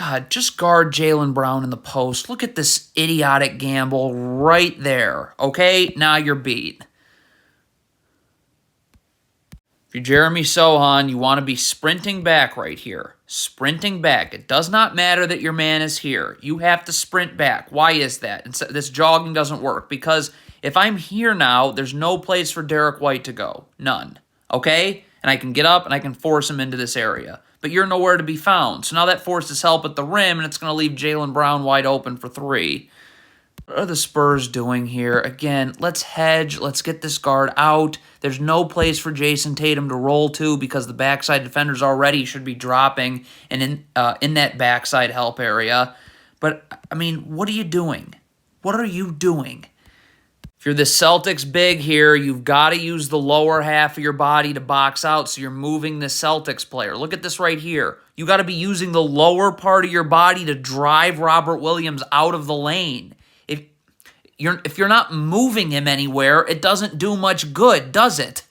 God, just guard Jaylen Brown in the post. Look at this idiotic gamble right there. Okay, now you're beat. If you're Jeremy Sohan, you want to be sprinting back right here. Sprinting back. It does not matter that your man is here. You have to sprint back. Why is that? This jogging doesn't work because if I'm here now, there's no place for Derek White to go. None. Okay? And I can get up and I can force him into this area. But you're nowhere to be found. So now that forces help at the rim, and it's going to leave Jaylen Brown wide open for three. What are the Spurs doing here? Again, let's hedge. Let's get this guard out. There's no place for Jason Tatum to roll to because the backside defenders already should be dropping and in that backside help area. But, I mean, what are you doing? What are you doing? If you're the Celtics big here, you've got to use the lower half of your body to box out, so you're moving the Celtics player. Look at this right here. You got to be using the lower part of your body to drive Robert Williams out of the lane. If you're not moving him anywhere, it doesn't do much good, does it?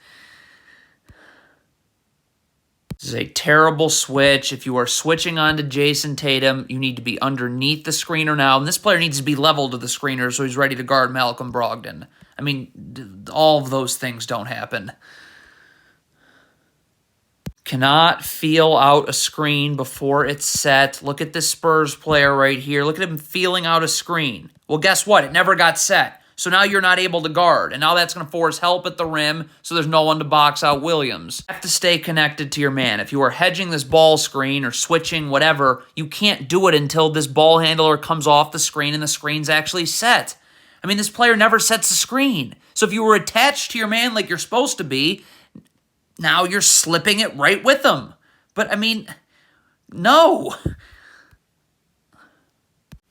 This is a terrible switch. If you are switching on to Jason Tatum, you need to be underneath the screener now. And this player needs to be level to the screener so he's ready to guard Malcolm Brogdon. I mean, all of those things don't happen. Cannot feel out a screen before it's set. Look at this Spurs player right here. Look at him feeling out a screen. Well, guess what? It never got set. So now you're not able to guard. And now that's going to force help at the rim, so there's no one to box out Williams. You have to stay connected to your man. If you are hedging this ball screen or switching, whatever, you can't do it until this ball handler comes off the screen and the screen's actually set. I mean, this player never sets the screen. So if you were attached to your man like you're supposed to be, now you're slipping it right with them. But, I mean, no.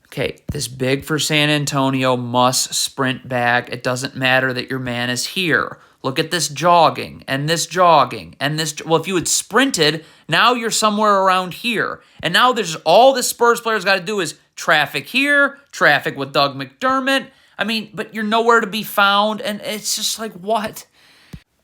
Okay, this big for San Antonio must sprint back. It doesn't matter that your man is here. Look at this jogging and this jogging and this. Well, if you had sprinted, now you're somewhere around here. And now there's all the Spurs players got to do is traffic here, traffic with Doug McDermott. I mean, but you're nowhere to be found. And it's just like, what?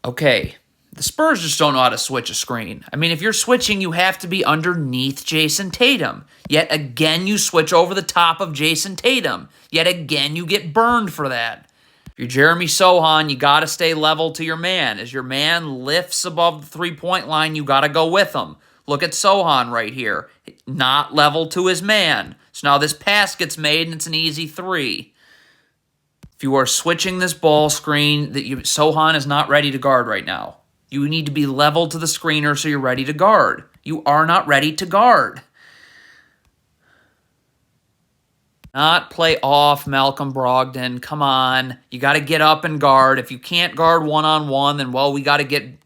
Okay. The Spurs just don't know how to switch a screen. I mean, if you're switching, you have to be underneath Jason Tatum. Yet again, you switch over the top of Jason Tatum. Yet again, you get burned for that. If you're Jeremy Sohan, you got to stay level to your man. As your man lifts above the three-point line, you got to go with him. Look at Sohan right here. Not level to his man. So now this pass gets made, and it's an easy three. If you are switching this ball screen, Sohan is not ready to guard right now. You need to be level to the screener so you're ready to guard. You are not ready to guard. Not play off Malcolm Brogdon. Come on. You got to get up and guard. If you can't guard one-on-one, then, well, we got to get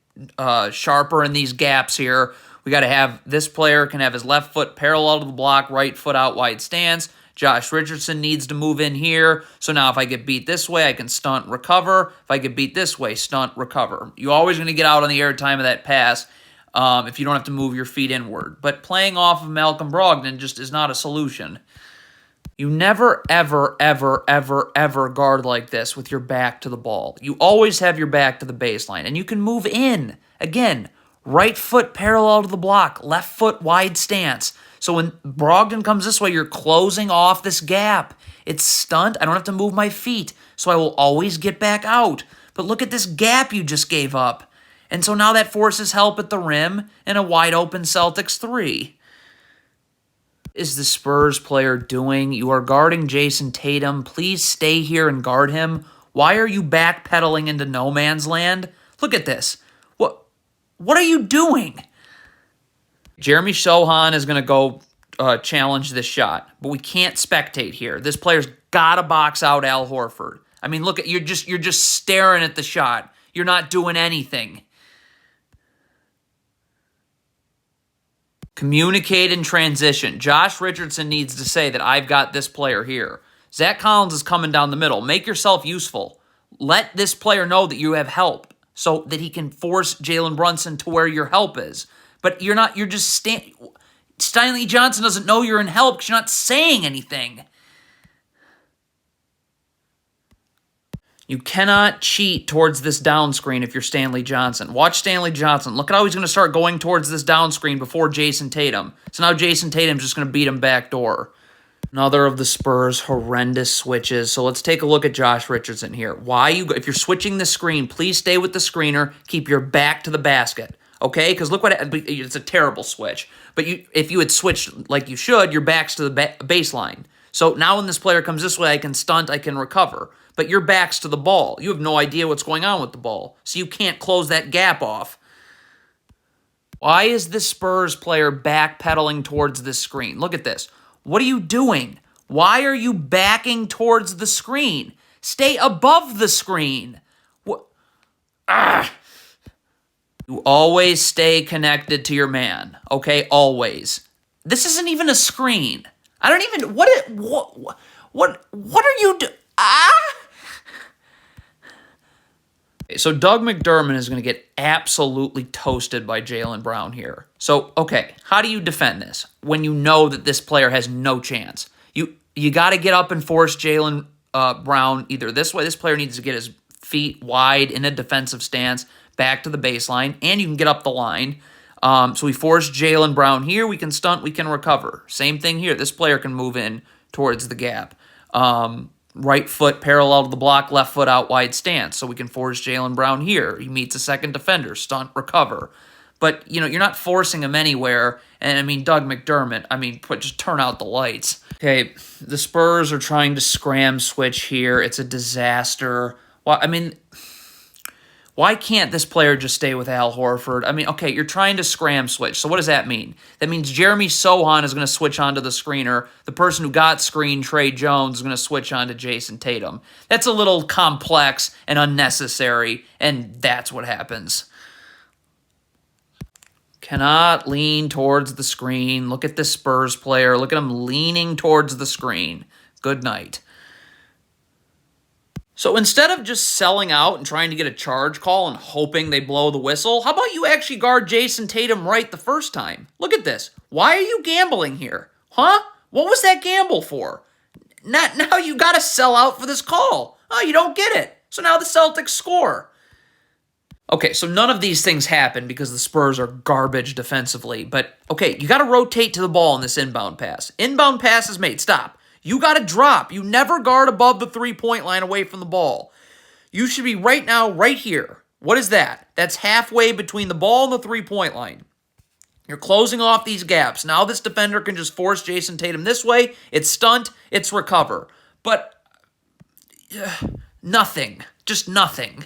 sharper in these gaps here. We got to have this player can have his left foot parallel to the block, right foot out wide stance. Josh Richardson needs to move in here. So now if I get beat this way, I can stunt, recover. If I get beat this way, stunt, recover. You're always going to get out on the air time of that pass if you don't have to move your feet inward. But playing off of Malcolm Brogdon just is not a solution. You never, ever, ever, ever, ever guard like this with your back to the ball. You always have your back to the baseline, and you can move in. Again, right foot parallel to the block, left foot wide stance. So when Brogdon comes this way, you're closing off this gap. It's stunt. I don't have to move my feet, so I will always get back out. But look at this gap you just gave up. And so now that forces help at the rim and a wide-open Celtics three. What is the Spurs player doing? You are guarding Jason Tatum. Please stay here and guard him. Why are you backpedaling into no man's land? Look at this. What are you doing? Jeremy Sohan is going to go challenge this shot, but we can't spectate here. This player's got to box out Al Horford. I mean, look at you're just staring at the shot. You're not doing anything. Communicate in transition. Josh Richardson needs to say that I've got this player here. Zach Collins is coming down the middle. Make yourself useful. Let this player know that you have help so that he can force Jalen Brunson to where your help is. But you're not, you're just Stanley Johnson doesn't know you're in help because you're not saying anything. You cannot cheat towards this down screen if you're Stanley Johnson. Watch Stanley Johnson. Look at how he's going to start going towards this down screen before Jason Tatum. So now Jason Tatum's just going to beat him backdoor. Another of the Spurs' horrendous switches. So let's take a look at Josh Richardson here. If you're switching the screen, please stay with the screener. Keep your back to the basket. Okay? Because look what it's a terrible switch. But if you had switched like you should, your back's to the baseline. So now when this player comes this way, I can stunt, I can recover. But your back's to the ball. You have no idea what's going on with the ball. So you can't close that gap off. Why is this Spurs player backpedaling towards this screen? Look at this. What are you doing? Why are you backing towards the screen? Stay above the screen. What? You always stay connected to your man. Okay? Always. This isn't even a screen. I don't even... What are you doing? So Doug McDermott is going to get absolutely toasted by Jaylen Brown here. So, okay, how do you defend this when you know that this player has no chance? You got to get up and force Jaylen Brown either this way. This player needs to get his feet wide in a defensive stance back to the baseline, and you can get up the line. So we force Jaylen Brown here. We can stunt. We can recover. Same thing here. This player can move in towards the gap. Right foot parallel to the block, left foot out wide stance. So we can force Jaylen Brown here. He meets a second defender, stunt, recover. But, you're not forcing him anywhere. And, Doug McDermott, just turn out the lights. Okay, the Spurs are trying to scram switch here. It's a disaster. Well, why can't this player just stay with Al Horford? Okay, you're trying to scram switch. So what does that mean? That means Jeremy Sohan is going to switch onto the screener. The person who got screened, Trey Jones, is going to switch onto Jason Tatum. That's a little complex and unnecessary, and that's what happens. Cannot lean towards the screen. Look at this Spurs player. Look at him leaning towards the screen. Good night. So instead of just selling out and trying to get a charge call and hoping they blow the whistle, how about you actually guard Jason Tatum right the first time? Look at this. Why are you gambling here? Huh? What was that gamble for? Now you got to sell out for this call. Oh, you don't get it. So now the Celtics score. Okay, so none of these things happen because the Spurs are garbage defensively. But, okay, you got to rotate to the ball in this inbound pass. Inbound pass is made. Stop. You got to drop. You never guard above the three-point line away from the ball. You should be right now, right here. What is that? That's halfway between the ball and the three-point line. You're closing off these gaps. Now this defender can just force Jason Tatum this way. It's stunt. It's recover. But nothing. Just nothing.